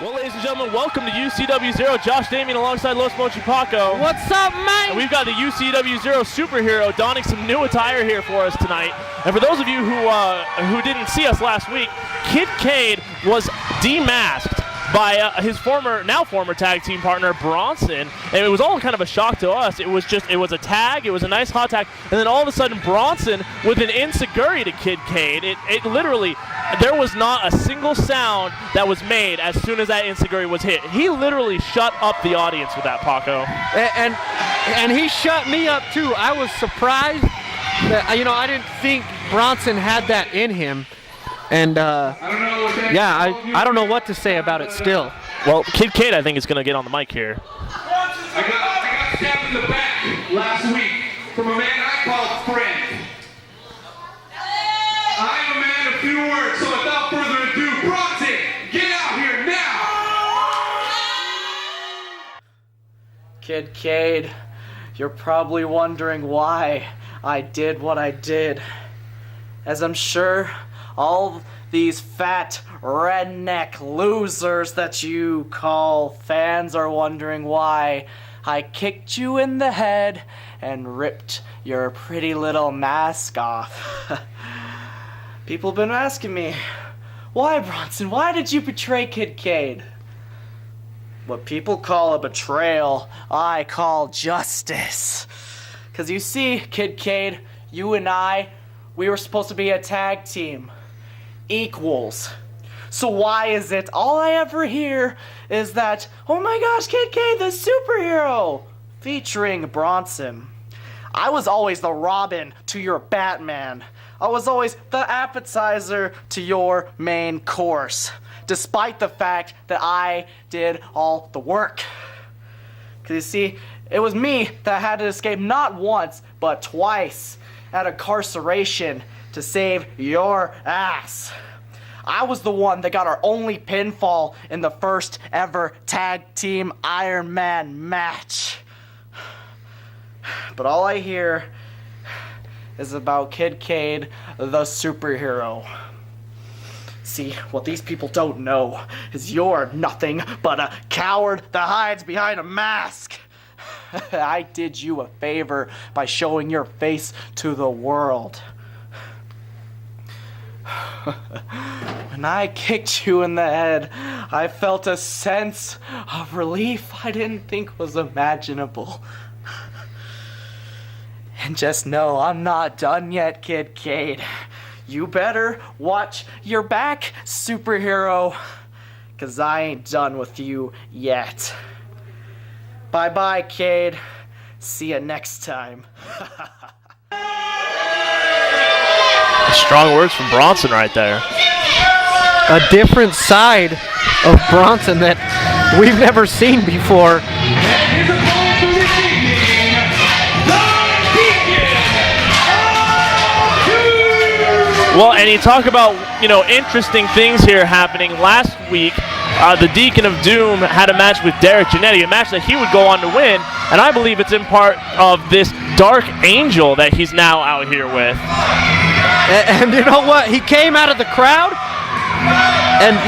Well, ladies and gentlemen, welcome to UCW-Zero. Josh Damien alongside Los Mochi Paco. What's up, man? And we've got the UCW-Zero superhero donning some new attire here for us tonight. And for those of you who didn't see us last week, Kid Cade was demasked by his now former tag team partner Bronson, and it was all kind of a shock to us. It was a tag, it was a nice hot tag, and then all of a sudden Bronson with an enziguri to Kid Cade. It literally, there was not a single sound that was made as soon as that enziguri was hit. He literally shut up the audience with that, Paco. And he shut me up too. I was surprised that, I didn't think Bronson had that in him. And, I don't know what to say about it still. Well, Kid Cade, I think, is going to get on the mic here. I got stabbed in the back last week from a man I called friend. I'm a man of few words, so without further ado, Bronson, get out here now! Kid Cade, you're probably wondering why I did what I did. As I'm sure all these fat redneck losers that you call fans are wondering why I kicked you in the head and ripped your pretty little mask off. People have been asking me, why, Bronson? Why did you betray Kid Cade? What people call a betrayal, I call justice. Because you see, Kid Cade, you and I, we were supposed to be a tag team. Equals. So why is it all I ever hear is that, oh my gosh, Kid Cade, the superhero, featuring Bronson. I was always the Robin to your Batman. I was always the appetizer to your main course, despite the fact that I did all the work. Because you see, it was me that had to escape not once, but twice at incarceration to save your ass. I was the one that got our only pinfall in the first ever tag team Iron Man match. But all I hear is about Kid Cade, the superhero. See, what these people don't know is you're nothing but a coward that hides behind a mask. I did you a favor by showing your face to the world. When I kicked you in the head, I felt a sense of relief I didn't think was imaginable. And just know, I'm not done yet, Kid Cade. You better watch your back, superhero, 'cause I ain't done with you yet. Bye-bye, Cade. See ya next time. Strong words from Bronson right there. A different side of Bronson that we've never seen before. Well, and you talk about, interesting things here happening. Last week, the Deacon of Doom had a match with Derek Janetti, a match that he would go on to win, and I believe it's in part of this Dark Angel that he's now out here with. And you know what? He came out of the crowd, and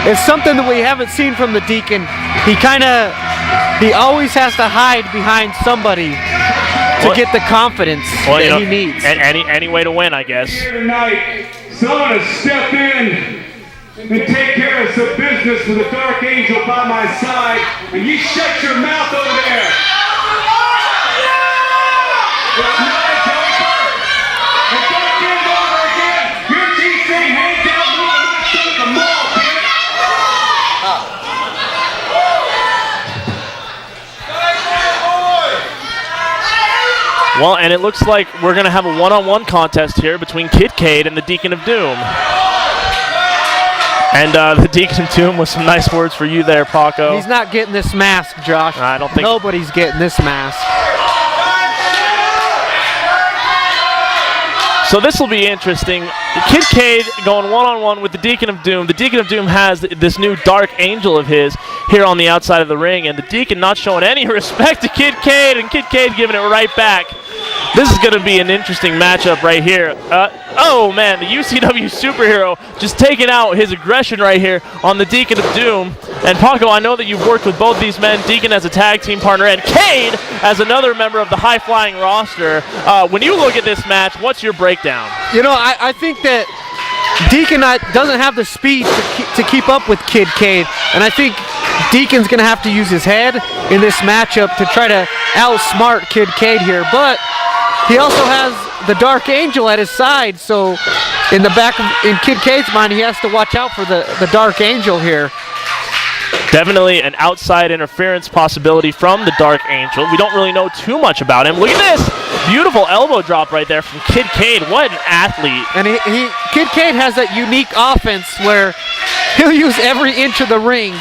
it's something that we haven't seen from the Deacon. He always has to hide behind somebody to get the confidence that he needs. And any way to win, I guess. Here tonight, so I'm gonna step in and take care of some business with the Dark Angel by my side, and you shut your mouth over there. It's not a joker. And don't get it over again. Your G thing hangs out moving my son at the mall, bitch. Well, and it looks like we're going to have a one-on-one contest here between Kid Cade and the Deacon of Doom. And the Deacon of Doom with some nice words for you there, Paco. He's not getting this mask, Josh. I don't think nobody's getting this mask. So this will be interesting. Kid Cade going one-on-one with the Deacon of Doom. The Deacon of Doom has this new Dark Angel of his here on the outside of the ring, and the Deacon not showing any respect to Kid Cade, and Kid Cade giving it right back. This is going to be an interesting matchup right here. Oh, man, the UCW superhero just taking out his aggression right here on the Deacon of Doom. And Paco, I know that you've worked with both these men, Deacon as a tag team partner and Cade as another member of the high-flying roster. When you look at this match, what's your breakdown? You know, I think that Deacon doesn't have the speed to keep up with Kid Cade, and I think Deacon's going to have to use his head in this matchup to try to outsmart Kid Cade here, but he also has the Dark Angel at his side, so in Kid Cade's mind, he has to watch out for the Dark Angel here. Definitely an outside interference possibility from the Dark Angel. We don't really know too much about him. Look at this beautiful elbow drop right there from Kid Cade. What an athlete. And Kid Cade has that unique offense where he'll use every inch of the ring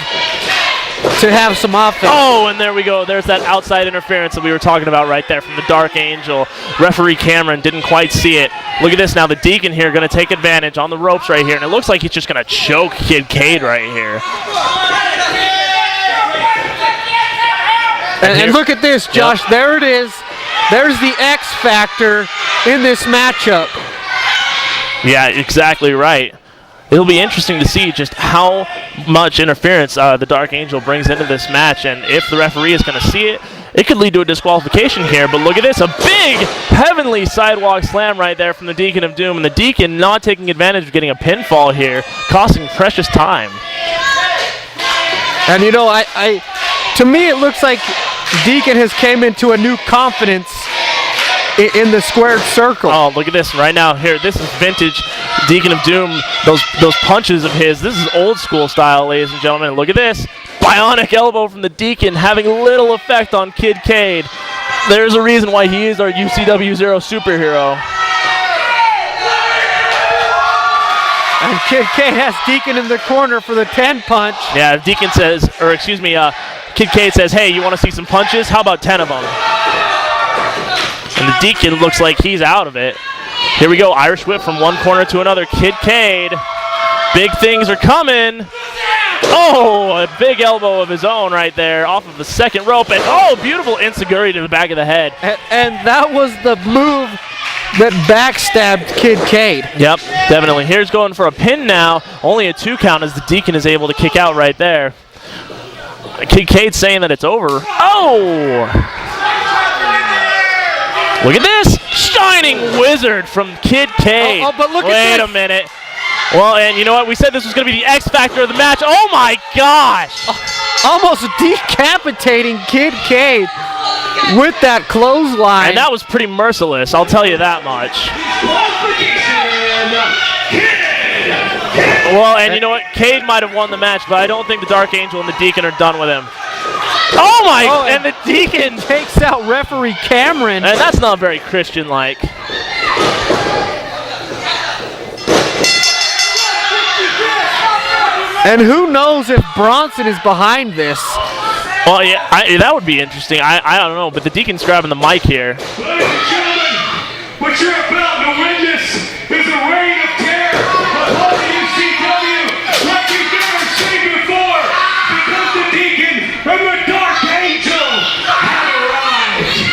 to have some offense. Oh, and there we go. There's that outside interference that we were talking about right there from the Dark Angel. Referee Cameron didn't quite see it. Look at this now. The Deacon here going to take advantage on the ropes right here, and it looks like he's just going to choke Kid Cade right here. And look at this, Josh. Yep. There it is. There's the X factor in this matchup. Yeah, exactly right. It'll be interesting to see just how much interference the Dark Angel brings into this match, and if the referee is going to see it, it could lead to a disqualification here. But look at this, a big heavenly sidewalk slam right there from the Deacon of Doom, and the Deacon not taking advantage of getting a pinfall here, costing precious time. And you know, to me it looks like Deacon has came into a new confidence in the squared circle. Oh, look at this right now. Here, this is vintage Deacon of Doom. Those punches of his. This is old school style, ladies and gentlemen. Look at this. Bionic elbow from the Deacon having little effect on Kid Cade. There's a reason why he is our UCW-Zero superhero. And Kid Cade has Deacon in the corner for the 10 punch. Yeah, Deacon says, or excuse me, Kid Cade says, hey, you want to see some punches? How about 10 of them? And the Deacon looks like he's out of it. Here we go, Irish whip from one corner to another. Kid Cade, big things are coming. Oh, a big elbow of his own right there off of the second rope. And oh, beautiful enziguri to the back of the head. And that was the move that backstabbed Kid Cade. Yep, definitely. Here's going for a pin now. Only a 2 count as the Deacon is able to kick out right there. Kid Cade saying that it's over. Oh! Look at this! Shining Wizard from Kid Cade. But look Wait a minute. Well, and you know what? We said this was going to be the X factor of the match. Oh my gosh! Almost decapitating Kid Cade with that clothesline. And that was pretty merciless, I'll tell you that much. Well, and you know what? Cade might have won the match, but I don't think the Dark Angel and the Deacon are done with him. Oh my! And the Deacon takes out referee Cameron. And that's not very Christian-like. And who knows if Bronson is behind this? Well, yeah, that would be interesting. I don't know, but the Deacon's grabbing the mic here. Ladies and gentlemen, what you're about to witness is a reign of terror upon the UCW like you've never seen before, because the Deacon and the Dark Angel have arrived.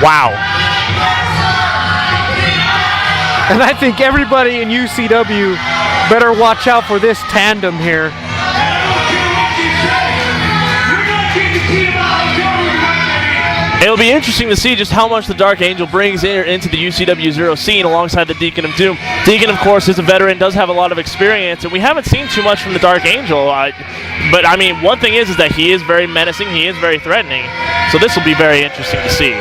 Wow. And I think everybody in UCW better watch out for this tandem here. It'll be interesting to see just how much the Dark Angel brings into the UCW-Zero scene alongside the Deacon of Doom. Deacon, of course, is a veteran, does have a lot of experience, and we haven't seen too much from the Dark Angel. But, I mean, one thing is that he is very menacing, he is very threatening. So this will be very interesting to see.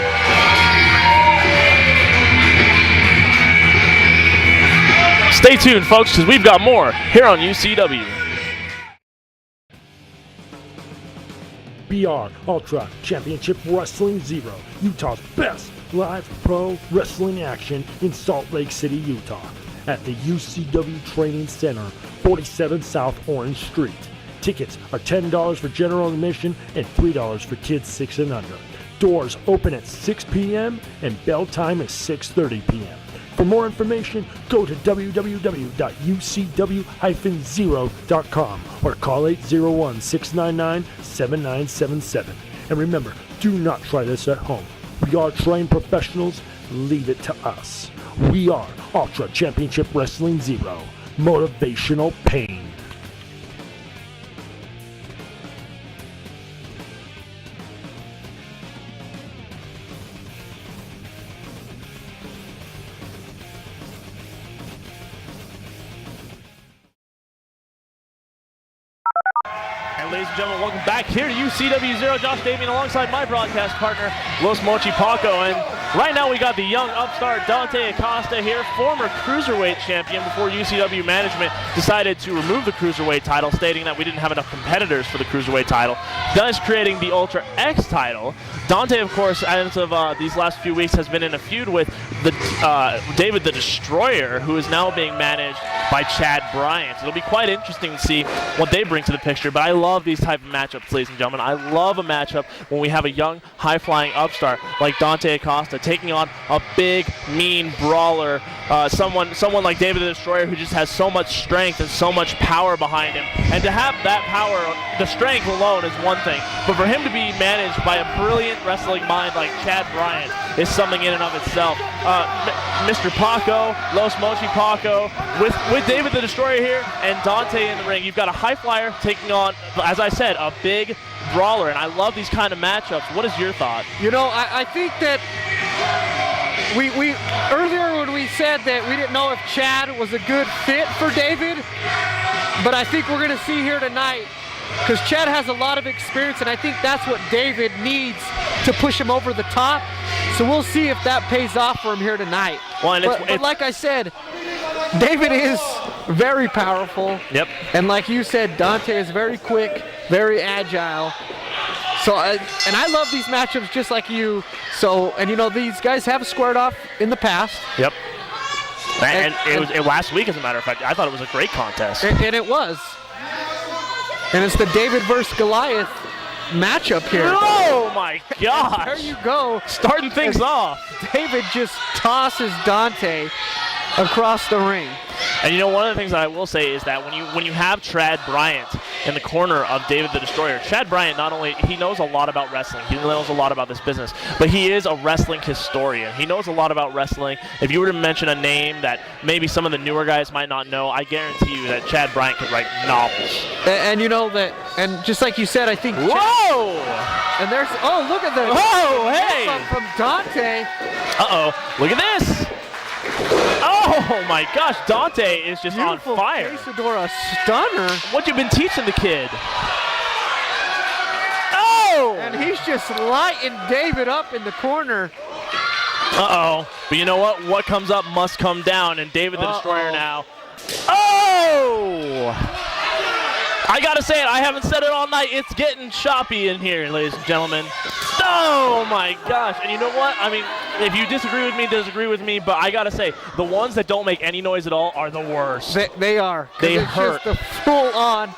Stay tuned, folks, because we've got more here on UCW. BR Ultra Championship Wrestling Zero, Utah's best live pro wrestling action in Salt Lake City, Utah, at the UCW Training Center, 47 South Orange Street. Tickets are $10 for general admission and $3 for kids 6 and under. Doors open at 6 p.m. and bell time is 6:30 p.m. For more information, go to www.ucw-zero.com or call 801-699-7977. And remember, do not try this at home. We are trained professionals. Leave it to us. We are Ultra Championship Wrestling Zero. Motivational pain. And ladies and gentlemen, welcome back here to UCW-Zero. Josh Davian alongside my broadcast partner, Los Mochi Paco. And right now we got the young upstart Dante Acosta here, former Cruiserweight champion, before UCW management decided to remove the Cruiserweight title, stating that we didn't have enough competitors for the Cruiserweight title, thus creating the Ultra X title. Dante, of course, as of these last few weeks, has been in a feud with the David the Destroyer, who is now being managed by Chad Bryant. It'll be quite interesting to see what they bring to the picture, but I love these type of matchups, ladies and gentlemen. I love a matchup when we have a young, high-flying upstart like Dante Acosta taking on a big, mean brawler, someone like David the Destroyer, who just has so much strength and so much power behind him. And to have that power, the strength alone is one thing, but for him to be managed by a brilliant wrestling mind like Chad Bryant is something in and of itself. Mr. Paco, Los Mochi Paco, with David the Destroyer here and Dante in the ring, you've got a high flyer taking on, as I said, a big brawler, and I love these kind of matchups. What is your thought? You know, I think that we earlier when we said that we didn't know if Chad was a good fit for David, but I think we're going to see here tonight, because Chad has a lot of experience, and I think that's what David needs to push him over the top. So we'll see if that pays off for him here tonight. Well, but like I said, David is very powerful. Yep. And like you said, Dante is very quick, very agile. So, and I love these matchups just like you. So, and you know, these guys have squared off in the past. Yep. And it was last week, as a matter of fact. I thought it was a great contest. And it was. And it's the David versus Goliath matchup here. Oh my gosh! There you go. Starting things off. David just tosses Dante across the ring. And you know, one of the things that I will say is that when you have Chad Bryant in the corner of David the Destroyer, Chad Bryant, not only he knows a lot about wrestling, he knows a lot about this business, but he is a wrestling historian. He knows a lot about wrestling. If you were to mention a name that maybe some of the newer guys might not know, I guarantee you that Chad Bryant could write novels. And you know that, and just like you said, I think. Whoa! And there's, oh, look at this. Oh, hey! From Dante. Uh-oh, look at this. Oh my gosh, Dante is just Beautiful on fire. Quesadora stunner. What you been teaching the kid? Oh! And he's just lighting David up in the corner. Uh-oh. But you know what? What comes up must come down, and David the Destroyer now. Oh! I gotta say it, I haven't said it all night. It's getting choppy in here, ladies and gentlemen. Oh my gosh. And you know what? I mean, if you disagree with me, but I gotta say, the ones that don't make any noise at all are the worst. They are. They it's hurt. Just the full-on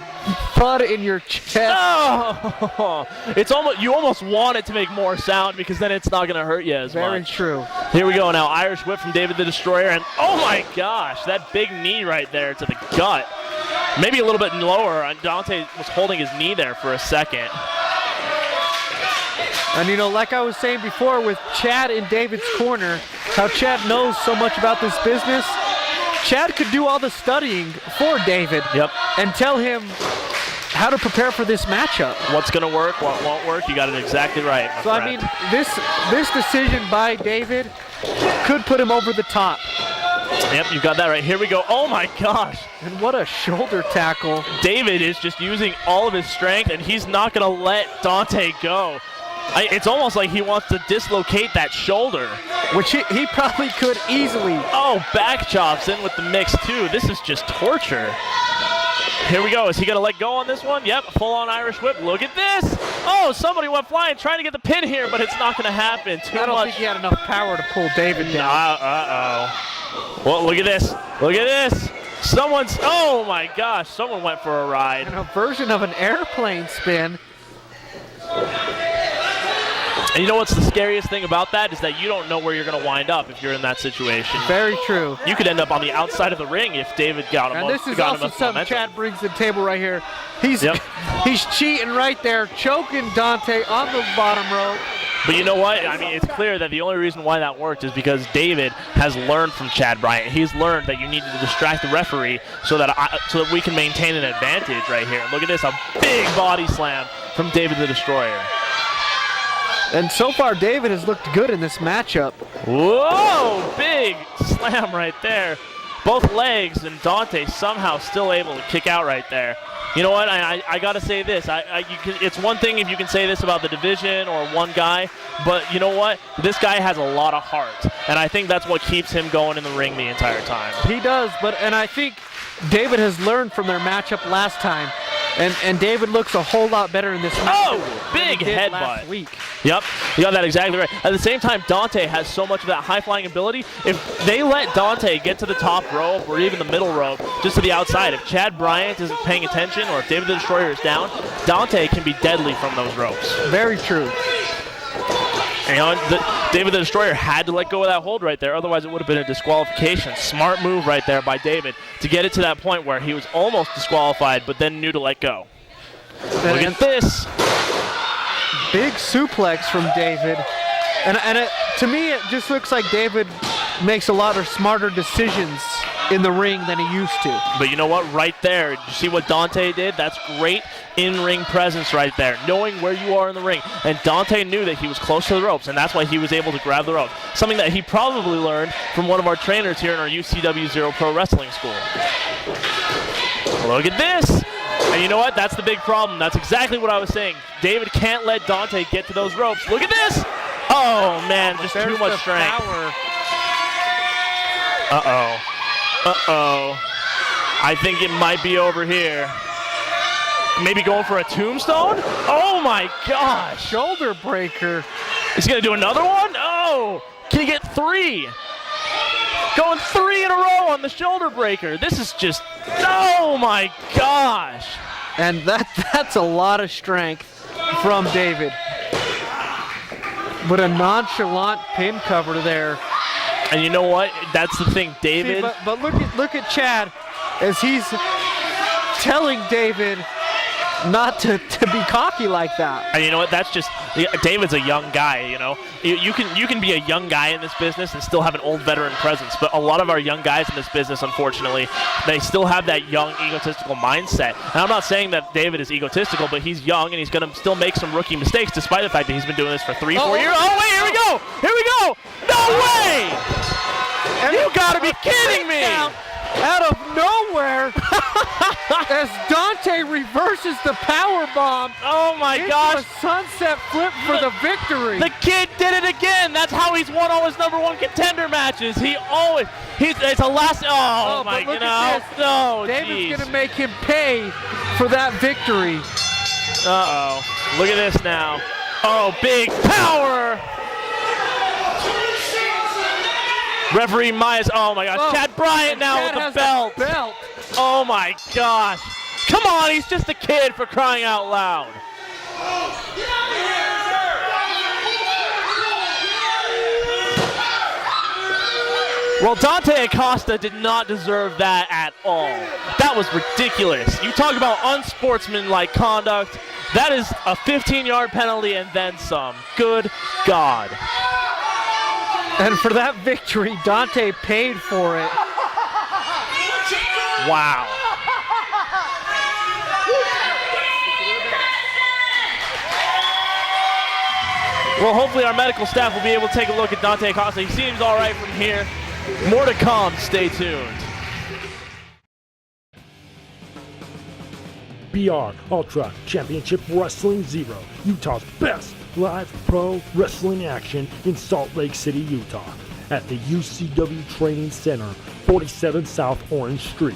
thud in your chest. Oh! It's almost, you almost want it to make more sound, because then it's not gonna hurt you as much. Very true. Here we go now, Irish whip from David the Destroyer, and oh my gosh, that big knee right there to the gut. Maybe a little bit lower, and Dante was holding his knee there for a second. And you know, like I was saying before with Chad in David's corner, how Chad knows so much about this business, Chad could do all the studying for David. Yep. And tell him how to prepare for this matchup. What's going to work, what won't work, you got it exactly right, my friend. I mean, this decision by David could put him over the top. Yep, you got that right. Here we go. Oh my gosh. And what a shoulder tackle. David is just using all of his strength, and he's not going to let Dante go. It's almost like he wants to dislocate that shoulder. Which he probably could easily. Oh, back chops in with the mix too. This is just torture. Here we go. Is he going to let go on this one? Yep, full-on Irish whip. Look at this. Oh, somebody went flying trying to get the pin here, but it's not going to happen. I don't think he had enough power to pull David down. Uh-oh. Well, look at this. Look at this. Someone's, oh my gosh, someone went for a ride. And a version of an airplane spin. And you know what's the scariest thing about that is that you don't know where you're going to wind up if you're in that situation. Very true. You could end up on the outside of the ring if David got him. And this is also something Chad brings to the table right here. He's cheating right there, choking Dante on the bottom rope. But you know what? I mean, it's clear that the only reason why that worked is because David has learned from Chad Bryant. He's learned that you need to distract the referee so that we can maintain an advantage right here. Look at this, a big body slam from David the Destroyer. And so far, David has looked good in this matchup. Whoa! Big slam right there. Both legs, and Dante somehow still able to kick out right there. You know what? I got to say this. It's one thing if you can say this about the division or one guy, but you know what? This guy has a lot of heart, and I think that's what keeps him going in the ring the entire time. He does, and I think David has learned from their matchup last time, and David looks a whole lot better in this matchup. Oh, big headbutt. Last week. Yep, you got that exactly right. At the same time, Dante has so much of that high-flying ability. If they let Dante get to the top rope or even the middle rope, just to the outside, if Chad Bryant isn't paying attention or if David the Destroyer is down, Dante can be deadly from those ropes. Very true. And David the Destroyer had to let go of that hold right there, otherwise it would have been a disqualification. Smart move right there by David to get it to that point where he was almost disqualified, but then knew to let go. Look at this. Big suplex from David. And to me, it just looks like David makes a lot of smarter decisions in the ring than he used to. But you know what? Right there, did you see what Dante did? That's great in-ring presence right there, knowing where you are in the ring. And Dante knew that he was close to the ropes, and that's why he was able to grab the rope. Something that he probably learned from one of our trainers here in our UCW-Zero Pro Wrestling School. Look at this. And you know what? That's the big problem. That's exactly what I was saying. David can't let Dante get to those ropes. Look at this. Oh, man, just too much strength. Power. Uh-oh. Uh-oh. I think it might be over here. Maybe going for a tombstone? Oh, my gosh. Shoulder breaker. Is he going to do another one? Oh. Can he get 3? Going 3 in a row on the shoulder breaker. This is just, oh, my gosh. And that's a lot of strength from David. But a nonchalant pin cover there. And you know what? That's the thing, David. See, but look at Chad as he's telling David not to be cocky like that. And you know what? That's just, David's a young guy, you know. You can be a young guy in this business and still have an old veteran presence. But a lot of our young guys in this business, unfortunately, they still have that young egotistical mindset. And I'm not saying that David is egotistical, but he's young and he's going to still make some rookie mistakes despite the fact that he's been doing this for 3-4 years. Oh, wait, here we go. Here we go. No way. You got to be kidding me. Out of nowhere, as Dante reverses the power bomb. Oh my gosh! A sunset flip for the victory. The kid did it again. That's how he's won all his #1 contender matches. It's a last. Oh my goodness! No, David's gonna make him pay for that victory. Uh oh! Look at this now. Oh, big power. Referee Myers, oh my gosh, Chad Bryant now with the belt. Oh my gosh. Come on, he's just a kid for crying out loud. Well, Dante Acosta did not deserve that at all. That was ridiculous. You talk about unsportsmanlike conduct. That is a 15-yard penalty and then some. Good God. And for that victory, Dante paid for it. Wow. Well, hopefully our medical staff will be able to take a look at Dante Acosta. He seems all right from here. More to come. Stay tuned. BR Ultra Championship Wrestling Zero, Utah's best live pro wrestling action in Salt Lake City, Utah, at the UCW Training Center, 47 South Orange Street.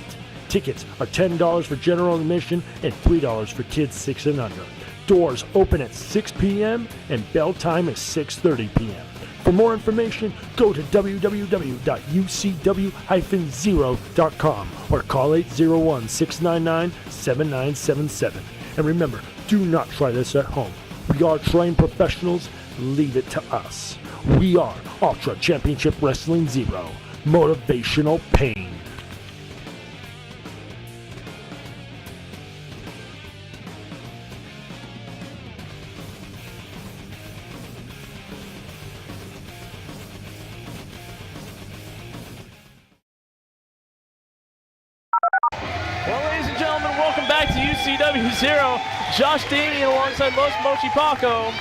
Tickets are $10 for general admission and $3 for kids 6 and under. Doors open at 6 p.m. and bell time is 6:30 p.m. For more information, go to www.ucw-zero.com or call 801-699-7977. And remember, do not try this at home. We are trained professionals. Leave it to us. We are Ultra Championship Wrestling Zero. Motivational pain. Well, ladies and gentlemen, welcome back to UCW-Zero. Josh Damien alongside Los Mochi Paco.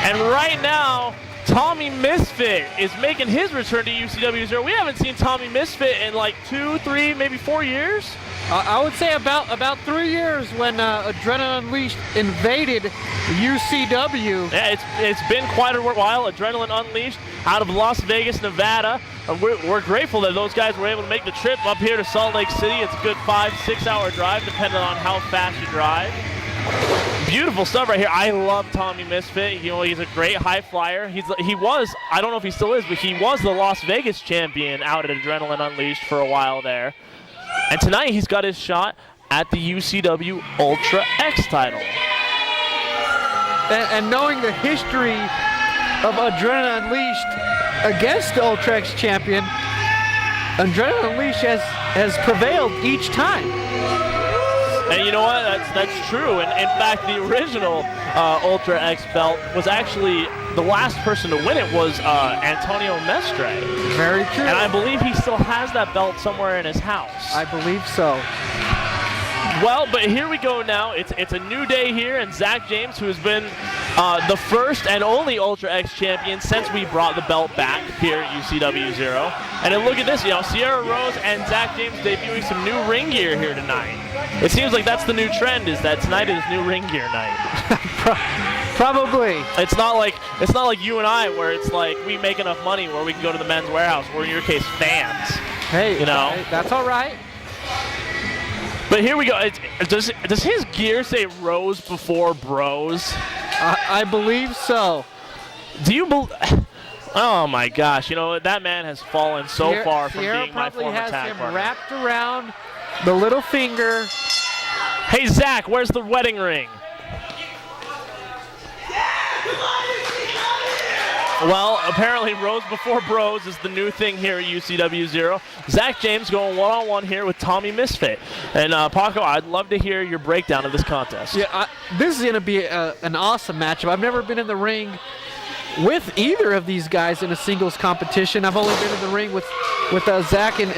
And right now, Tommy Misfit is making his return to UCW-Zero. We haven't seen Tommy Misfit in like 2, 3, maybe 4 years. I would say about 3 years when Adrenaline Unleashed invaded UCW. Yeah, it's been quite a while. Adrenaline Unleashed out of Las Vegas, Nevada. We're grateful that those guys were able to make the trip up here to Salt Lake City. It's a good 5-6 hour drive, depending on how fast you drive. Beautiful stuff right here. I love Tommy Misfit. You know, he's a great high flyer. He was, I don't know if he still is, but he was the Las Vegas champion out at Adrenaline Unleashed for a while there. And tonight he's got his shot at the UCW Ultra X title. And knowing the history of Adrenaline Unleashed against the Ultra X champion, Adrenaline Unleashed has prevailed each time. And you know what? That's true. And in fact, the original Ultra X belt was actually the last person to win it was Antonio Mestre. Very true. And I believe he still has that belt somewhere in his house. I believe so. Well, but here we go now. It's a new day here, and Zach James, who has been the first and only Ultra X champion since we brought the belt back here at UCW-Zero. And then look at this, you know, Sierra Rose and Zach James debuting some new ring gear here tonight. It seems like that's the new trend, is that tonight is new ring gear night. Probably. It's not like you and I, where it's like we make enough money where we can go to the Men's Warehouse. We're in your case fans. Hey, you know, that's all right. But here we go. Does his gear say Rose before Bros? I believe so. Do you believe? Oh my gosh! You know that man has fallen so far from being my former tag partner. Sierra probably has him wrapped around the little finger. Hey Zach, where's the wedding ring? Well, apparently Rose before Bros is the new thing here at UCW-Zero. Zach James going one-on-one here with Tommy Misfit. And Paco, I'd love to hear your breakdown of this contest. Yeah, this is going to be an awesome matchup. I've never been in the ring with either of these guys in a singles competition. I've only been in the ring with Zach in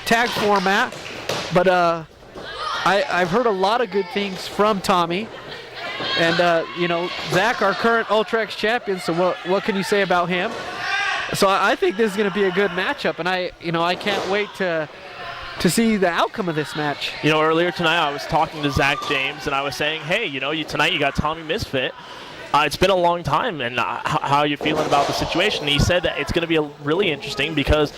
tag format. But I've heard a lot of good things from Tommy. And, you know, Zach, our current Ultra X champion, so what can you say about him? So I think this is going to be a good matchup, and I can't wait to see the outcome of this match. You know, earlier tonight I was talking to Zach James, and I was saying, hey, you know, tonight you got Tommy Misfit. It's been a long time, and how are you feeling about the situation? And he said that it's going to be really interesting because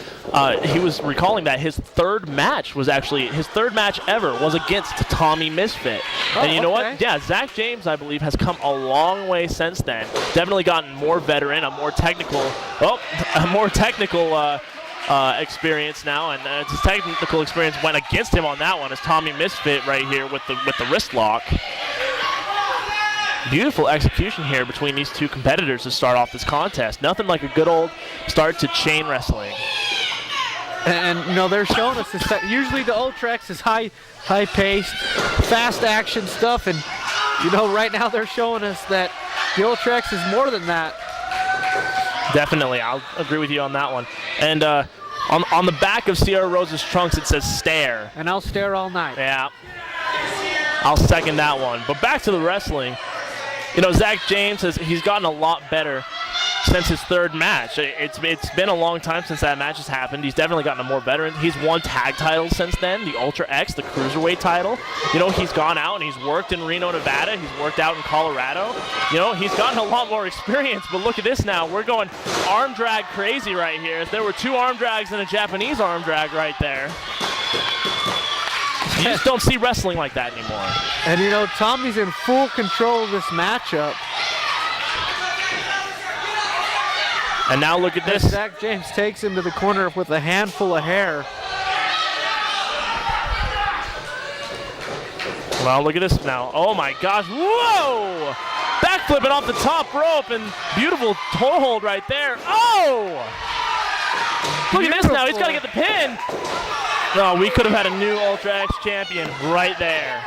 he was recalling that his third match ever was against Tommy Misfit. Oh, and you know what? Yeah, Zach James, I believe, has come a long way since then. Definitely gotten more veteran, a more technical experience now, and his technical experience went against him on that one as Tommy Misfit right here with the wrist lock. Beautiful execution here between these two competitors to start off this contest. Nothing like a good old start to chain wrestling. And you know, they're showing us this. Usually the Ultra X is high-paced, fast action stuff, and you know, right now they're showing us that the Ultra X is more than that. Definitely, I'll agree with you on that one. And on the back of Sierra Rose's trunks it says "stare." And I'll stare all night. Yeah, I'll second that one. But back to the wrestling. You know, Zach James he's gotten a lot better since his third match. It's been a long time since that match has happened. He's definitely gotten a more veteran. He's won tag titles since then, the Ultra X, the Cruiserweight title. You know, he's gone out and he's worked in Reno, Nevada. He's worked out in Colorado. You know, he's gotten a lot more experience, but look at this now. We're going arm drag crazy right here. There were 2 arm drags and a Japanese arm drag right there. You just don't see wrestling like that anymore. And you know, Tommy's in full control of this matchup. And now look at this. Zach James takes him to the corner with a handful of hair. Well, look at this now. Oh my gosh. Whoa! Backflipping off the top rope and beautiful toe hold right there. Oh! Look at this now. He's got to get the pin. No, we could have had a new Ultra X champion right there.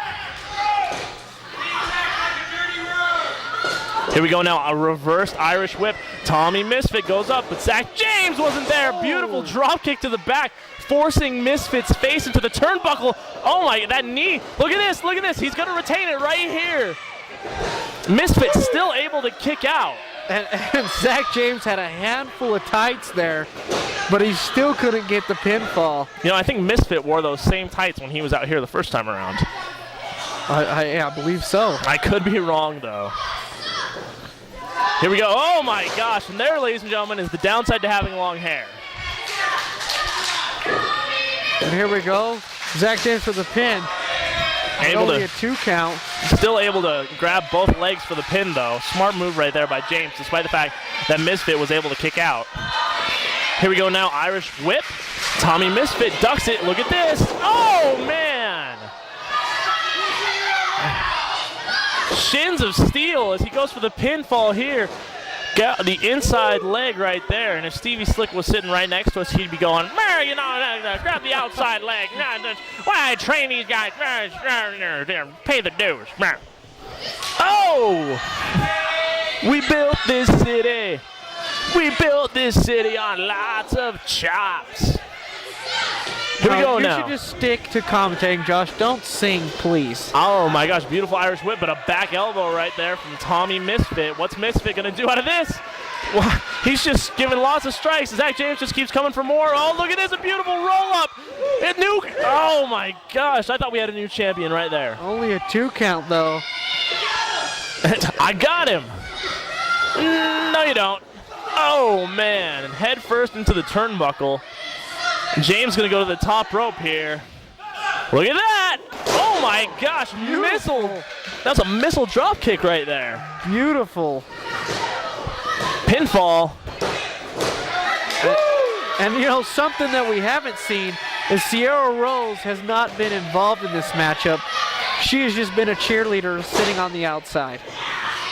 Here we go now, a reversed Irish whip. Tommy Misfit goes up, but Zach James wasn't there. Beautiful drop kick to the back, forcing Misfit's face into the turnbuckle. Oh my, that knee. Look at this, look at this. He's gonna retain it right here. Misfit still able to kick out. And Zach James had a handful of tights there, but he still couldn't get the pinfall. You know, I think Misfit wore those same tights when he was out here the first time around. I believe so. I could be wrong though. Here we go. Oh my gosh. And there, ladies and gentlemen, is the downside to having long hair. And here we go. Zach James for the pin. Only a 2 count. Still able to grab both legs for the pin, though. Smart move right there by James, despite the fact that Misfit was able to kick out. Here we go now. Irish whip. Tommy Misfit ducks it. Look at this. Oh, man. Shins of steel as he goes for the pinfall here. Got the inside leg right there, and if Stevie Slick was sitting right next to us, he'd be going, you know, grab the outside leg. Why I train these guys? Pay the dues. Oh! We built this city. We built this city on lots of chops. Here we go now. You should just stick to commentating, Josh. Don't sing, please. Oh my gosh, beautiful Irish whip, but a back elbow right there from Tommy Misfit. What's Misfit gonna do out of this? Well, he's just giving lots of strikes. Zach James just keeps coming for more. Oh, look at this, a beautiful roll-up. Oh my gosh, I thought we had a new champion right there. Only a 2 count, though. I got him. No, you don't. Oh man, and head first into the turnbuckle. James gonna go to the top rope here. Look at that! Oh my gosh, missile! That's a missile drop kick right there. Beautiful. Pinfall. And you know, something that we haven't seen is Sierra Rose has not been involved in this matchup. She has just been a cheerleader sitting on the outside.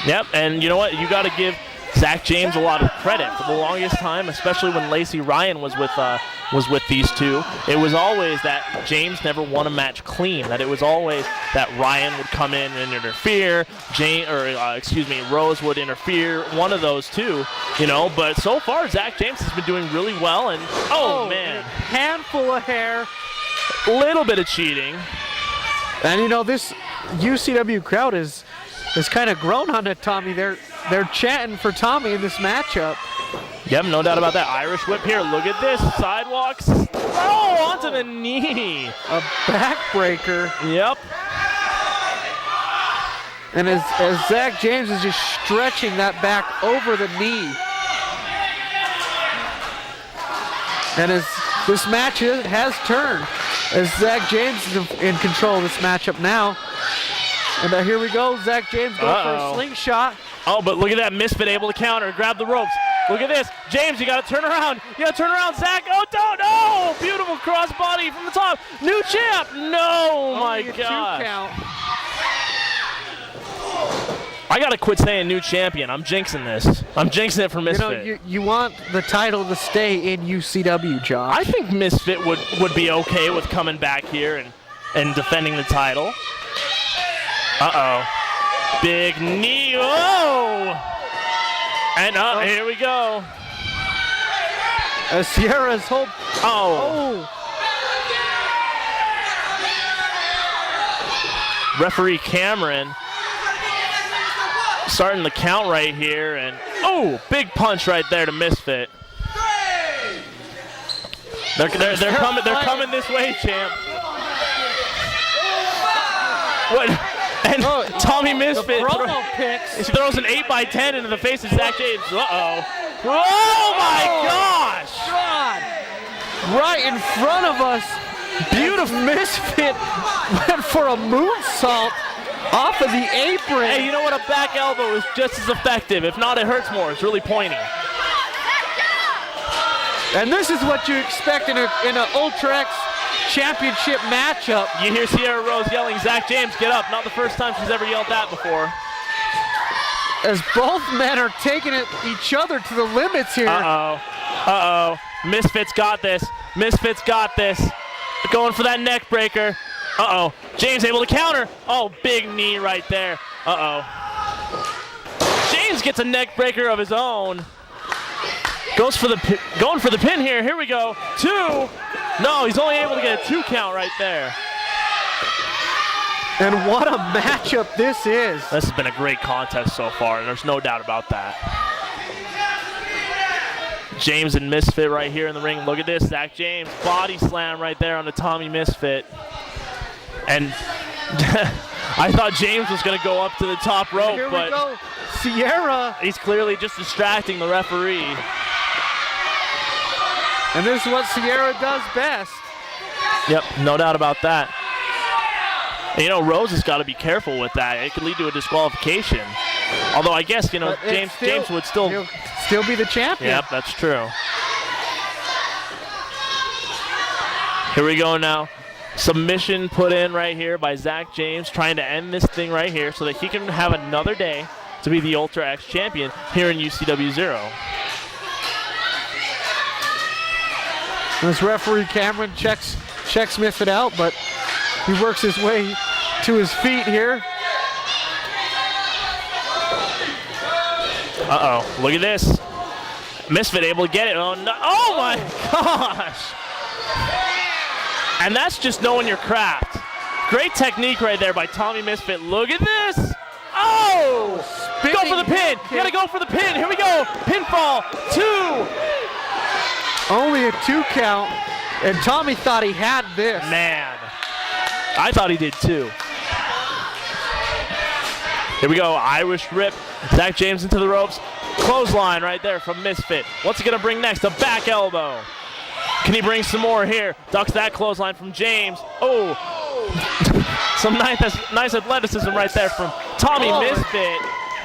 Yep, and you know what? You gotta give Zach James a lot of credit. For the longest time, especially when Lacey Ryan was with these two, it was always that James never won a match clean. That it was always that Ryan would come in and interfere, Rose would interfere, one of those two, you know. But so far, Zach James has been doing really well. And oh man, handful of hair, little bit of cheating. And you know, this UCW crowd is kind of grown on it, Tommy. They're chanting for Tommy in this matchup. Yep, no doubt about that. Irish whip here. Look at this. Sidewalks. Oh, onto the knee. A backbreaker. Yep. And as Zach James is just stretching that back over the knee. And as this match has turned, as Zach James is in control of this matchup now. And here we go. Zach James going for a slingshot. Oh, but look at that. Misfit able to counter, grab the ropes. Look at this. James, you got to turn around. You got to turn around, Zach. Oh, don't. Oh, beautiful crossbody from the top. New champ. No, my God. 2 count. I got to quit saying new champion. I'm jinxing this. I'm jinxing it for Misfit. You know, you want the title to stay in UCW, Josh. I think Misfit would be okay with coming back here and defending the title. Uh-oh. Big knee. Whoa! And here we go. Sierra's hope. Oh. Referee Cameron starting the count right here, and big punch right there to Misfit. They're coming this way, champ. What? And Tommy Misfit throws an 8x10 into the face of Zach James. Uh-oh. Oh, my gosh! God. Right in front of us. Beautiful. Misfit went for a moonsault off of the apron. Hey, you know what? A back elbow is just as effective. If not, it hurts more. It's really pointy. And this is what you expect in an Ultra X championship matchup. You hear Sierra Rose yelling, Zach James, get up. Not the first time she's ever yelled that before. as both men are taking each other to the limits here. Uh-oh. Misfit's got this. Misfit's got this. Going for that neck breaker. Uh-oh. James able to counter. Oh, big knee right there. Uh-oh. James gets a neck breaker of his own. Going for the pin here. Here we go. 2. No, he's only able to get a 2 count right there. And what a matchup this is. This has been a great contest so far, and there's no doubt about that. James and Misfit right here in the ring. Look at this. Zach James, body slam right there on the Tommy Misfit. And I thought James was going to go up to the top rope, here but we go. Sierra. He's clearly just distracting the referee. And this is what Sierra does best. Yep, no doubt about that. And, you know, Rose has got to be careful with that. It could lead to a disqualification. Although I guess, you know, James would still... He'll still be the champion. Yep, that's true. Here we go now. Submission put in right here by Zach James, trying to end this thing right here so that he can have another day to be the Ultra X champion here in UCW-Zero. This referee Cameron checks Misfit out, but he works his way to his feet here. Uh-oh, look at this. Misfit able to get it. Oh, no. Oh my gosh. And that's just knowing your craft. Great technique right there by Tommy Misfit. Look at this. Oh! Go for the pin. You gotta go for the pin. Here we go. Pinfall. 2. Only a 2 count, and Tommy thought he had this. Man, I thought he did too. Here we go, Irish rip. Zach James into the ropes. Clothesline right there from Misfit. What's he gonna bring next? A back elbow. Can he bring some more here? Ducks that clothesline from James. Oh, some nice athleticism right there from Tommy Misfit.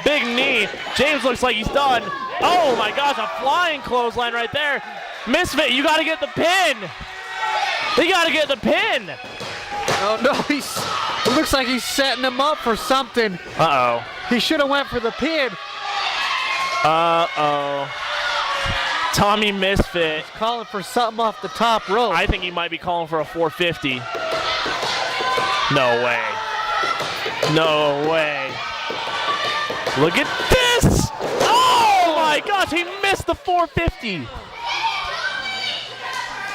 Big knee. James looks like he's done. Oh my gosh, a flying clothesline right there. Misfit, you gotta get the pin. You gotta get the pin. Oh no, it looks like he's setting him up for something. Uh-oh. He should have went for the pin. Uh-oh. Tommy Misfit. Calling for something off the top rope. I think he might be calling for a 450. No way. No way. Look at this! Oh my gosh, he missed the 450.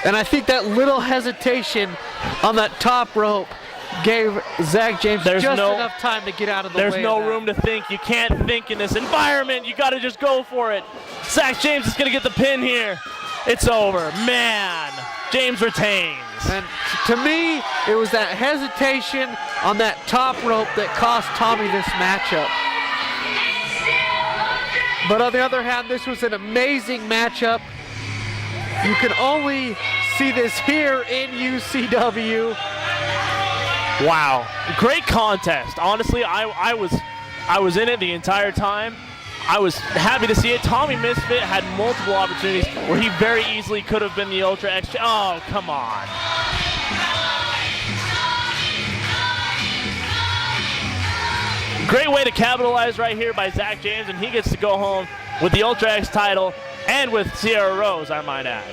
And I think that little hesitation on that top rope gave Zach James just enough time to get out of the way. There's no room to think. You can't think in this environment. You got to just go for it. Zach James is going to get the pin here. It's over. Man, James retains. And to me, it was that hesitation on that top rope that cost Tommy this matchup. But on the other hand, this was an amazing matchup. You can only see this here in UCW. Wow, great contest. Honestly, I was in it the entire time. I was happy to see it. Tommy Misfit had multiple opportunities where he very easily could have been the Ultra X. Oh, come on. Great way to capitalize right here by Zach James, and he gets to go home with the Ultra X title and with Sierra Rose, I might add.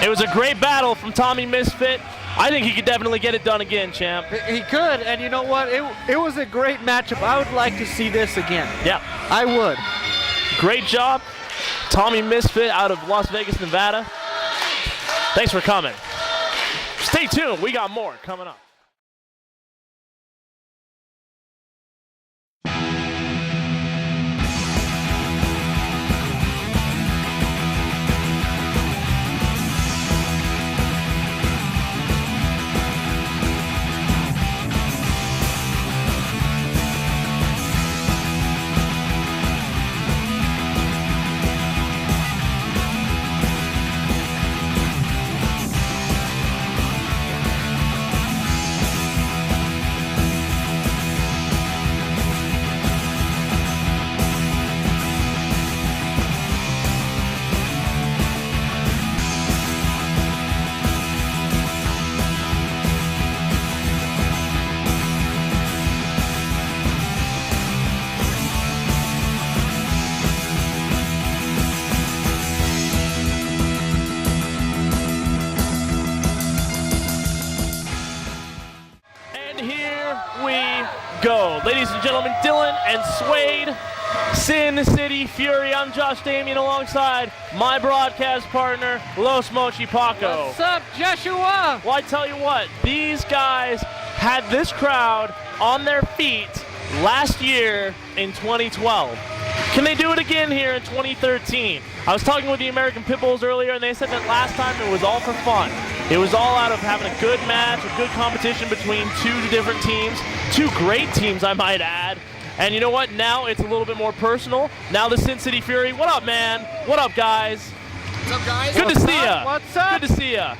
It was a great battle from Tommy Misfit. I think he could definitely get it done again, champ. He could, and you know what? It was a great matchup. I would like to see this again. Yeah. I would. Great job, Tommy Misfit out of Las Vegas, Nevada. Thanks for coming. Stay tuned. We got more coming up. go. Ladies and gentlemen, Dylan and Suede, Sin City Fury. I'm Josh Damien alongside my broadcast partner, Los Mochi Paco. What's up, Joshua? Well, I tell you what, these guys had this crowd on their feet last year in 2012. Can they do it again here in 2013? I was talking with the American Pitbulls earlier, and they said that last time it was all for fun. It was all out of having a good match, a good competition between two different teams, two great teams, I might add. And you know what? Now it's a little bit more personal. Now the Sin City Fury. What up, man? What up, guys? What's up, guys? Good to see ya. What's up? Good to see ya.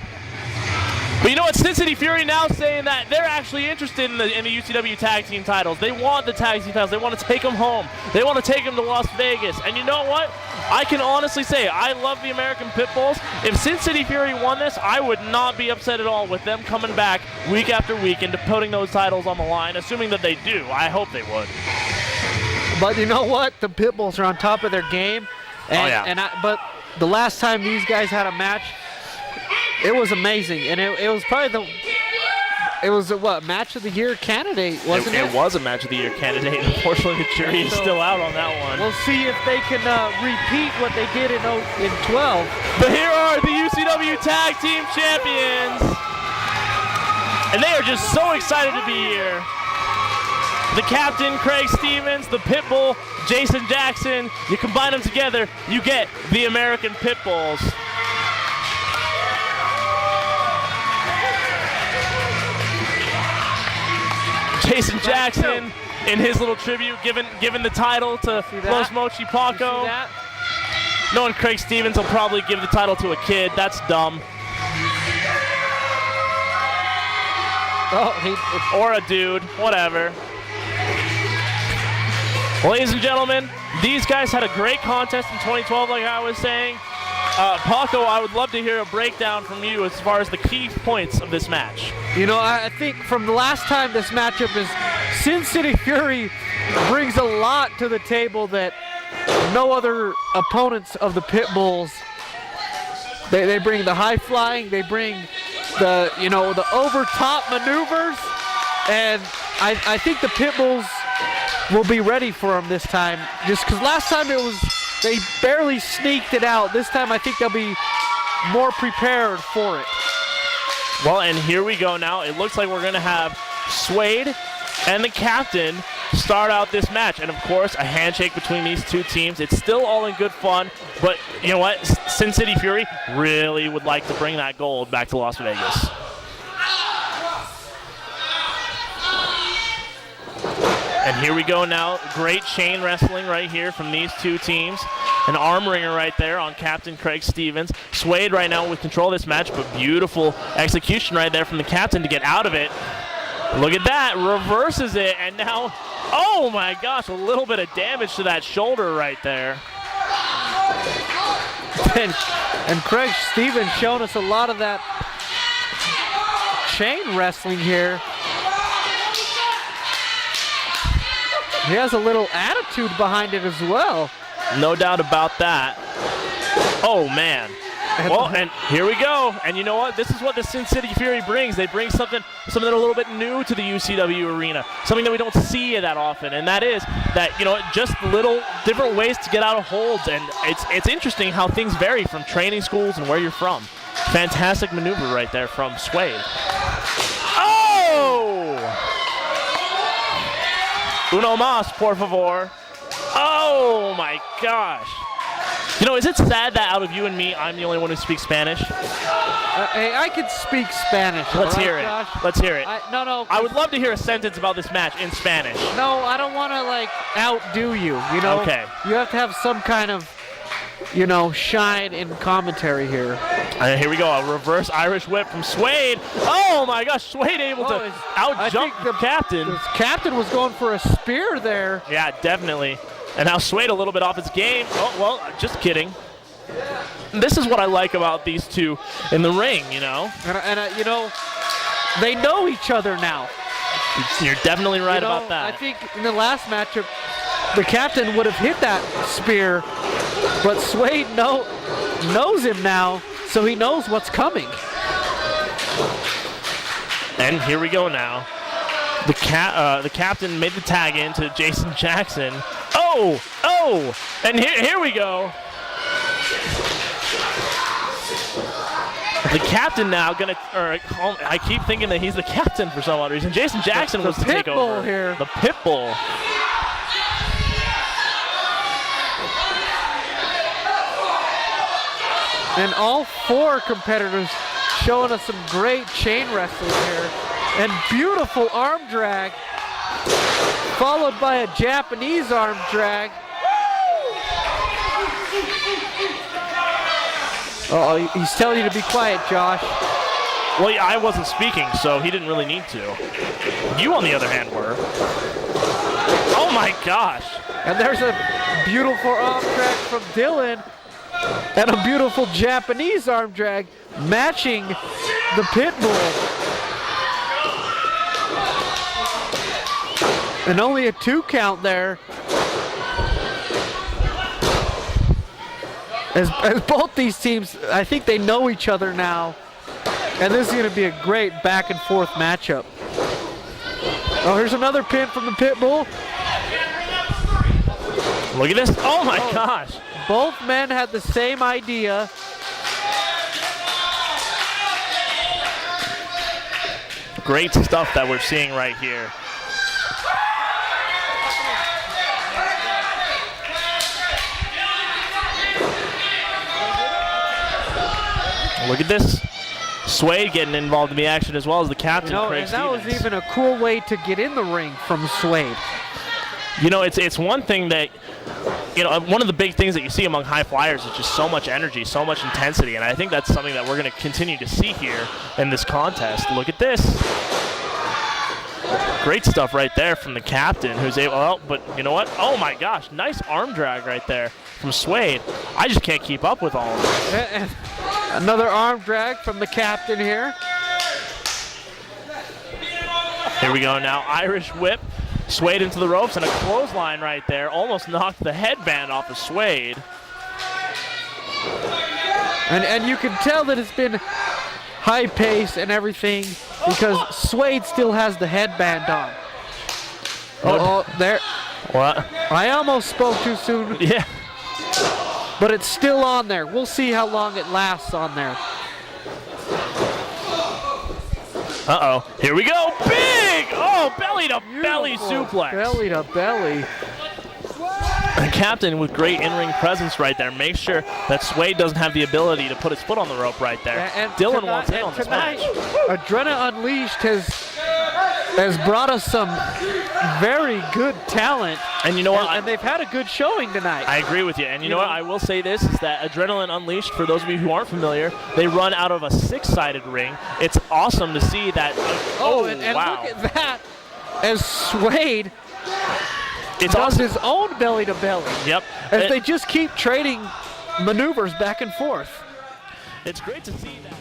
But you know what? Sin City Fury now saying that they're actually interested in the UCW tag team titles. They want the tag team titles. They want to take them home. They want to take them to Las Vegas. And you know what? I can honestly say I love the American Pitbulls. If Sin City Fury won this, I would not be upset at all with them coming back week after week and putting those titles on the line, assuming that they do. I hope they would. But you know what? The Pitbulls are on top of their game. And, but the last time these guys had a match, it was amazing. And it was probably match of the year candidate, wasn't it? It was a match of the year candidate. Unfortunately, the jury is still out on that one. We'll see if they can repeat what they did in 12. But here are the UCW Tag Team Champions. And they are just so excited to be here. The captain, Craig Stevens, the Pitbull, Jason Jackson. You combine them together, you get the American Pitbulls. Jason Jackson, in his little tribute, giving the title to Los Mochi Paco. Knowing Craig Stevens will probably give the title to a kid. That's dumb. Or a dude, whatever. Ladies and gentlemen, these guys had a great contest in 2012, like I was saying. Paco, I would love to hear a breakdown from you as far as the key points of this match. You know, I think from the last time this matchup is Sin City Fury brings a lot to the table that no other opponents of the Pitbulls. They bring the high flying, they bring the over top maneuvers, and I think the Pitbulls will be ready for them this time. Just because last time they barely sneaked it out. This time I think they'll be more prepared for it. Well, and here we go now. It looks like we're going to have Suede and the captain start out this match. And, of course, a handshake between these two teams. It's still all in good fun. But you know what? Sin City Fury really would like to bring that gold back to Las Vegas. And here we go now. Great chain wrestling right here from these two teams. An arm wringer right there on Captain Craig Stevens. Suede right now with control of this match, but beautiful execution right there from the captain to get out of it. Look at that. Reverses it, and now, oh my gosh, a little bit of damage to that shoulder right there. And Craig Stevens showing us a lot of that chain wrestling here. He has a little attitude behind it as well. No doubt about that. Oh, man. Well, and here we go. And you know what? This is what the Sin City Fury brings. They bring something a little bit new to the UCW arena, something that we don't see that often, and that is that, just little different ways to get out of holds. And it's interesting how things vary from training schools and where you're from. Fantastic maneuver right there from Suede. Oh! Uno más, por favor. Oh, my gosh. Is it sad that out of you and me, I'm the only one who speaks Spanish? Hey, I can speak Spanish. Let's hear it. Josh? Let's hear it. No. I would love to hear a sentence about this match in Spanish. No, I don't want to, outdo you, Okay. You have to have some kind of, shine in commentary here. And here we go, a reverse Irish whip from Suede. Oh, my gosh, Suede able to out-jump the captain. The captain was going for a spear there. Yeah, definitely. And now Suede a little bit off his game. Oh, well, just kidding. This is what I like about these two in the ring, And they know each other now. You're definitely right about that. I think in the last matchup, the captain would have hit that spear, but Suede knows him now, so he knows what's coming. And here we go now. The captain made the tag in to Jason Jackson. Oh! And here we go. The captain now I keep thinking that he's the captain for some odd reason. Jason Jackson was to take over. Here. The pit bull. And all 4 competitors showing us some great chain wrestling here. And beautiful arm drag, followed by a Japanese arm drag. Uh-oh, he's telling you to be quiet, Josh. Well, yeah, I wasn't speaking, so he didn't really need to. You, on the other hand, were. Oh my gosh. And there's a beautiful arm drag from Dylan. And a beautiful Japanese arm drag matching the pit bull. And only a 2 count there. As both these teams, I think they know each other now. And this is going to be a great back and forth matchup. Oh, here's another pin from the pit bull. Look at this. Oh my gosh. Both men had the same idea. Great stuff that we're seeing right here. Look at this. Suede getting involved in the action as well as the captain, Craig and that Stevens. was even a cool way to get in the ring from Suede. You know, it's one thing that, you know, one of the big things that you see among high flyers is just so much energy, so much intensity, and I think that's something that we're going to continue to see here in this contest. Look at this. Great stuff right there from the captain, who's able, oh, but you know what? Oh my gosh, nice arm drag right there from Suede. I just can't keep up with all of this. And another arm drag from the captain here. Here we go now, Irish whip. Suede into the ropes and a clothesline right there. Almost knocked the headband off of Suede. And you can tell that it's been high pace and everything because Suede still has the headband on. Oh, there. What? I almost spoke too soon. Yeah. But it's still on there. We'll see how long it lasts on there. Uh-oh. Here we go. Big! Oh, belly to belly suplex. Belly to belly. The captain with great in-ring presence right there. Make sure that Suede doesn't have the ability to put his foot on the rope right there. And Dylan tonight, wants in on this match. Adrena Unleashed has brought us some very good talent. And you know what? And they've had a good showing tonight. I agree with you. And you know what? I will say this, is that Adrenaline Unleashed, for those of you who aren't familiar, they run out of a 6-sided ring. It's awesome to see that. And wow. look at that. As Suede It's does awesome. his own belly to belly. Yep. As they just keep trading maneuvers back and forth. It's great to see that.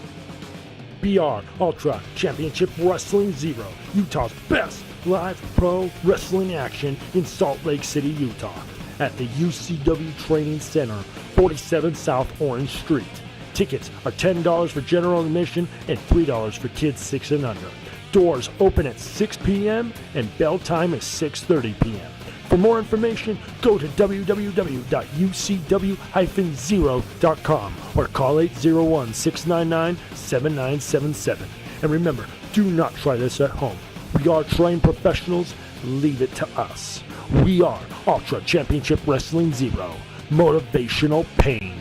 BR Ultra Championship Wrestling Zero, Utah's best live pro wrestling action in Salt Lake City, Utah, at the UCW Training Center, 47 South Orange Street. Tickets are $10 for general admission and $3 for kids 6 and under. Doors open at 6 p.m. and bell time is 6:30 p.m. For more information, go to www.ucw-zero.com or call 801-699-7977. And remember, do not try this at home. We are trained professionals. Leave it to us. We are Ultra Championship Wrestling Zero. Motivational pain.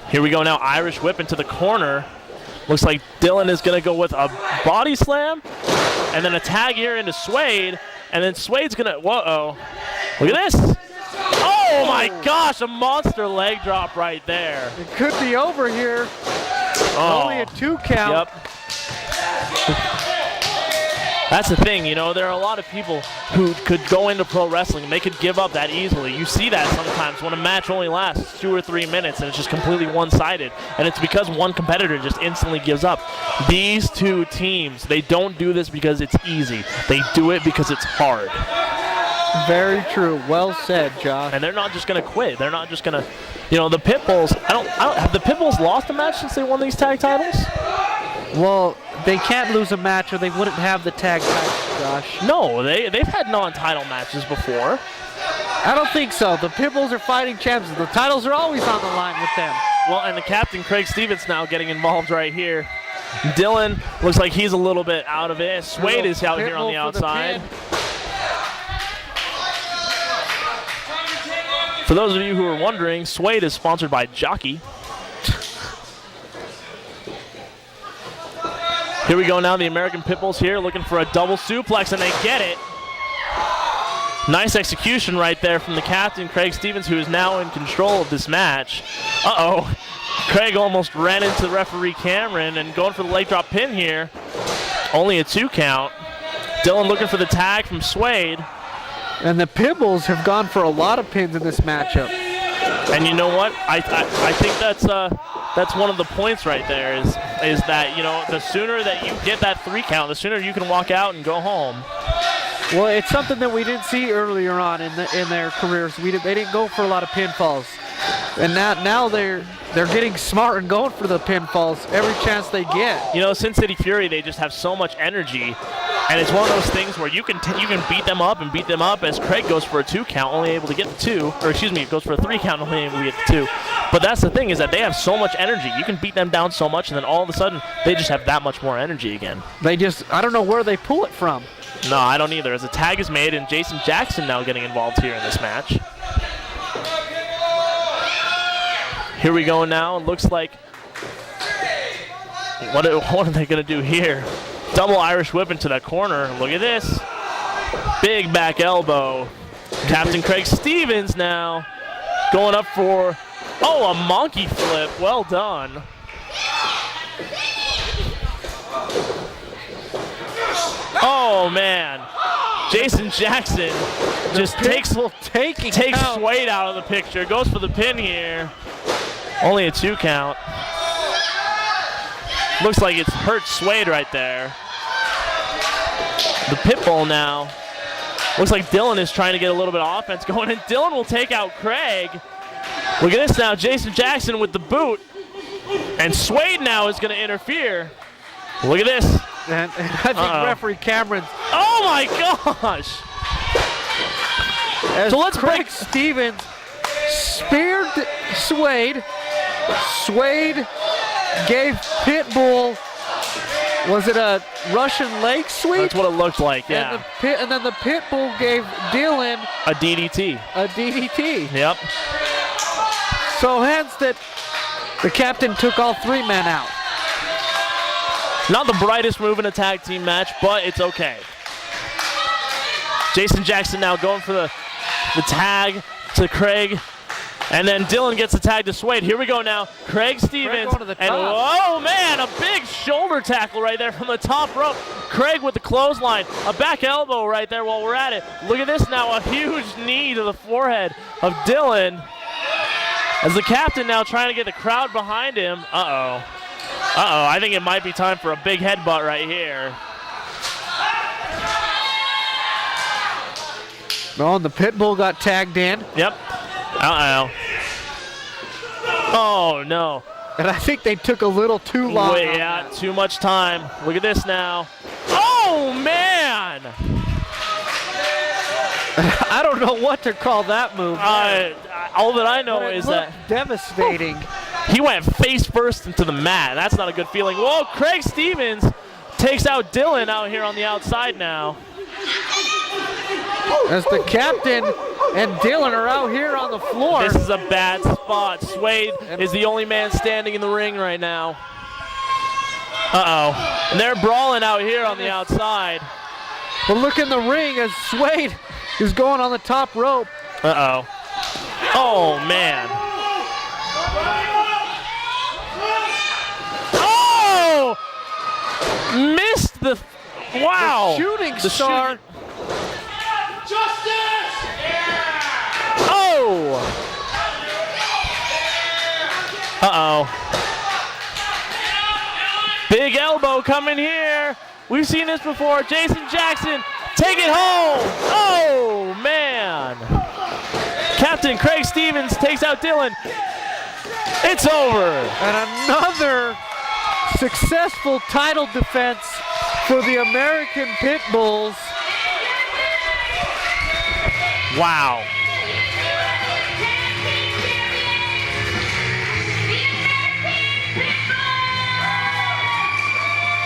Here we go now, Irish whip into the corner. Looks like Dylan is going to go with a body slam, and then a tag here into Suede, and then Suede's going to, whoa-oh. Look at this. Oh my gosh, a monster leg drop right there. It could be over here. Oh. Only a 2 count. Yep. That's the thing, you know, there are a lot of people who could go into pro wrestling and they could give up that easily. You see that sometimes when a match only lasts 2 or 3 minutes and it's just completely one-sided, and it's because one competitor just instantly gives up. These two teams, they don't do this because it's easy. They do it because it's hard. Very true. Well said, Josh. And they're not just going to quit. They're not just going to, you know, the Pitbulls, have the Pitbulls lost a match since they won these tag titles? Well, they can't lose a match or they wouldn't have the tag titles, Josh. No, they've had non-title matches before. I don't think so. The Pitbulls are fighting champions. The titles are always on the line with them. Well, and the captain, Craig Stevens, now getting involved right here. Dylan looks like he's a little bit out of it. Suede is out here on the outside. For those of you who are wondering, Suede is sponsored by Jockey. Here we go now, the American Pitbulls here looking for a double suplex, and they get it. Nice execution right there from the captain, Craig Stevens, who is now in control of this match. Uh-oh. Craig almost ran into referee Cameron and going for the leg drop pin here. Only a 2 count. Dylan looking for the tag from Suede. And the Pitbulls have gone for a lot of pins in this matchup. And you know what? I think that's one of the points right there is that, you know, the sooner that you get that 3 count, the sooner you can walk out and go home. Well, it's something that we didn't see earlier on in their careers. They didn't go for a lot of pinfalls, and now they're getting smart and going for the pinfalls every chance they get. You know, Sin City Fury, they just have so much energy, and it's one of those things where you can beat them up and beat them up as Craig goes for a 2 count, only able to get the 2, or excuse me, goes for a 3 count, only able to get the 2. But that's the thing, is that they have so much energy. You can beat them down so much, and then all of a sudden they just have that much more energy again. I don't know where they pull it from. No, I don't either. As a tag is made, and Jason Jackson now getting involved here in this match. Here we go now. It looks like, what are they going to do here? Double Irish whip into that corner. Look at this. Big back elbow. Captain Craig Stevens now going up for, a monkey flip. Well done. Oh, man. Jason Jackson just takes Suede out of the picture. Goes for the pin here. Only a 2 count. Looks like it's hurt Suede right there. The Pitbull now. Looks like Dylan is trying to get a little bit of offense going, and Dylan will take out Craig. Look at this now. Jason Jackson with the boot. And Suede now is going to interfere. Look at this. And I think referee Cameron. Oh my gosh! So let's break. Stevens speared Suede. Suede gave Pitbull. Was it a Russian leg sweep? That's what it looked like. Yeah. And then the Pitbull gave Dylan a DDT. A DDT. Yep. So hence that the captain took all 3 men out. Not the brightest move in a tag team match, but it's okay. Jason Jackson now going for the tag to Craig. And then Dylan gets the tag to Suede. Here we go now. Craig Stevens. And oh man, a big shoulder tackle right there from the top rope. Craig with the clothesline. A back elbow right there while we're at it. Look at this now. A huge knee to the forehead of Dylan. As the captain now trying to get the crowd behind him. Uh-oh. I think it might be time for a big headbutt right here. Oh, and the Pitbull got tagged in. Yep. Uh-oh. Oh, no. And I think they took a little too long. Yeah, too much time. Look at this now. Oh, man! I don't know what to call that move. All that I know is that devastating. He went face first into the mat. That's not a good feeling. Whoa, Craig Stevens takes out Dylan out here on the outside now. As the captain and Dylan are out here on the floor. This is a bad spot. Suede is the only man standing in the ring right now. Uh-oh. And they're brawling out here on the outside. But look in the ring as Suede is going on the top rope. Uh-oh. Oh, man. Oh! Missed the... Wow. Shooting The star. Oh! Uh-oh. Big elbow coming here. We've seen this before. Jason Jackson, take it home. Oh, man. Captain Craig Stevens takes out Dylan. It's over. And another successful title defense for the American Pit Bulls. Wow.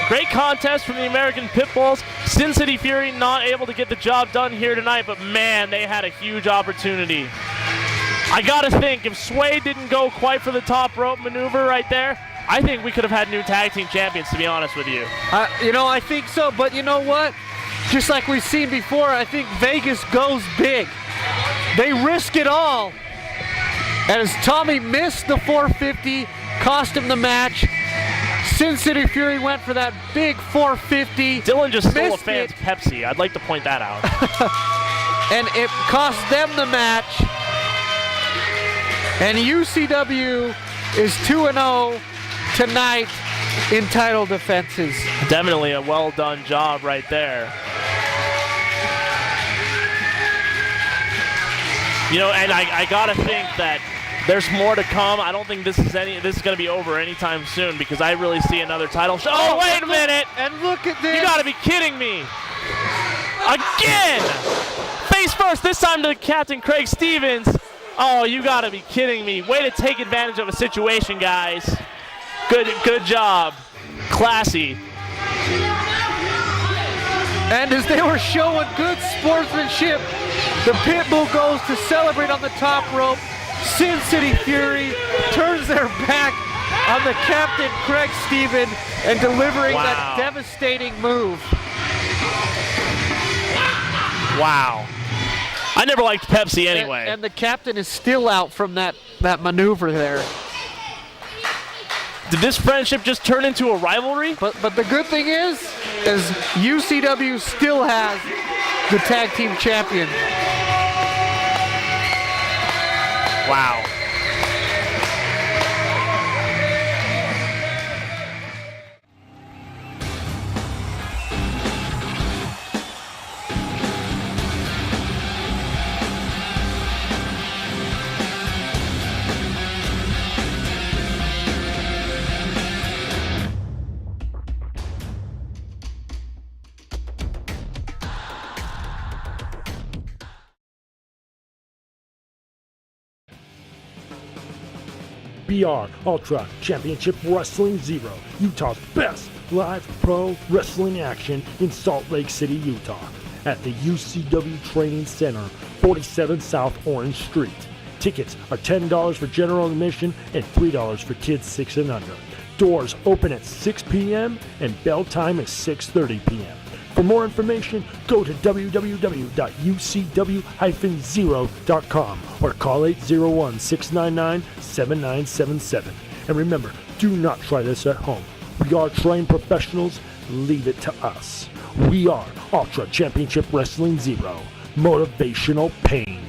Great contest from the American Pit Bulls. Sin City Fury not able to get the job done here tonight, but man, they had a huge opportunity. I gotta think, if Sway didn't go quite for the top rope maneuver right there, I think we could have had new tag team champions, to be honest with you. I think so, but you know what? Just like we've seen before, I think Vegas goes big. They risk it all. And as Tommy missed the 450, cost him the match, Sin City Fury went for that big 450. Dylan just stole a missed fan's it, Pepsi. I'd like to point that out. and it cost them the match. And UCW is 2-0 tonight in title defenses. Definitely a well done job right there. You know, and I gotta think that there's more to come. I don't think this is going to be over anytime soon because I really see another title show. Oh, wait a minute! And look at this. You gotta be kidding me! Again! Face first, this time to Captain Craig Stevens. Oh, you gotta be kidding me. Way to take advantage of a situation, guys. Good job. Classy. And as they were showing good sportsmanship, the Pitbull goes to celebrate on the top rope. Sin City Fury turns their back on the Captain Craig Steven and delivering that devastating move. Wow. I never liked Pepsi anyway. And the captain is still out from that maneuver there. Did this friendship just turn into a rivalry? But the good thing is UCW still has the tag team champion. Wow. BR Ultra Championship Wrestling Zero, Utah's best live pro wrestling action in Salt Lake City, Utah, at the UCW Training Center, 47 South Orange Street. Tickets are $10 for general admission and $3 for kids 6 and under. Doors open at 6 p.m. and bell time is 6:30 p.m. For more information, go to www.ucw-zero.com or call 801-699-7977. And remember, do not try this at home. We are trained professionals. Leave it to us. We are Ultra Championship Wrestling Zero. Motivational pain.